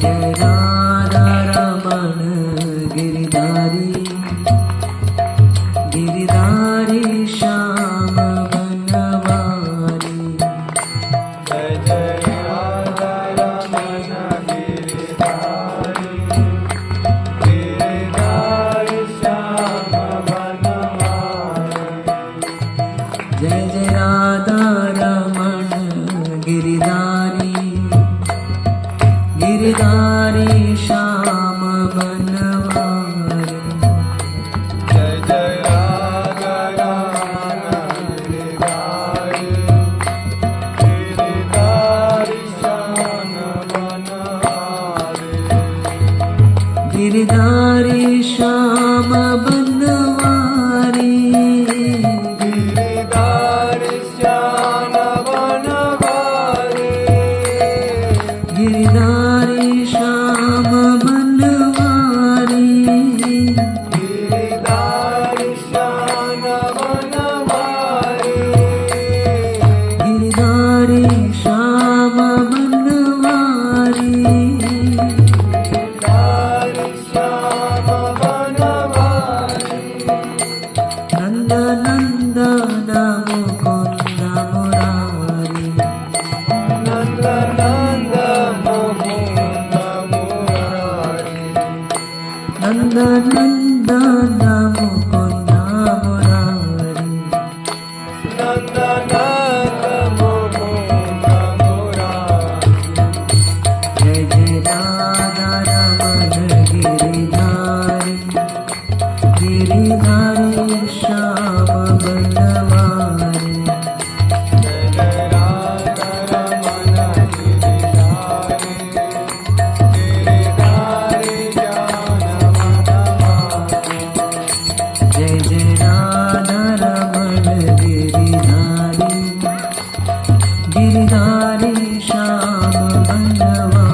Jai Radha Raman Giridhari Giridhari Shyam Banwari Jai Jai Radha Raman Giridhari Giridhari Shyam Banwari Jai Jai Radha Raman Giridhari Giridhari Shyam Banwari Jai Jai Radha Raman Giridhari Giridhari Shyam Banwari Giridhari Shyam Banwari Giridhari Shyam Banwari Giridhari Shyam Banwari Giridhari Shyam Banwari Giridhari Shyam Banwari Giridhari Shyam Banwari Nand Nandan Mukund Murari Nand Nand Mukund Murari Nand Nandan Mukund Murari Nand Nand Mukund Murari Jai Jai Radha Raman Giridhari Giridhari Shyam Banwari Jai Jai Radha Raman Giridhari Giridhari Shyam Banwari Jai Jai Radha Raman Giridhari Giridhari Shyam Banwari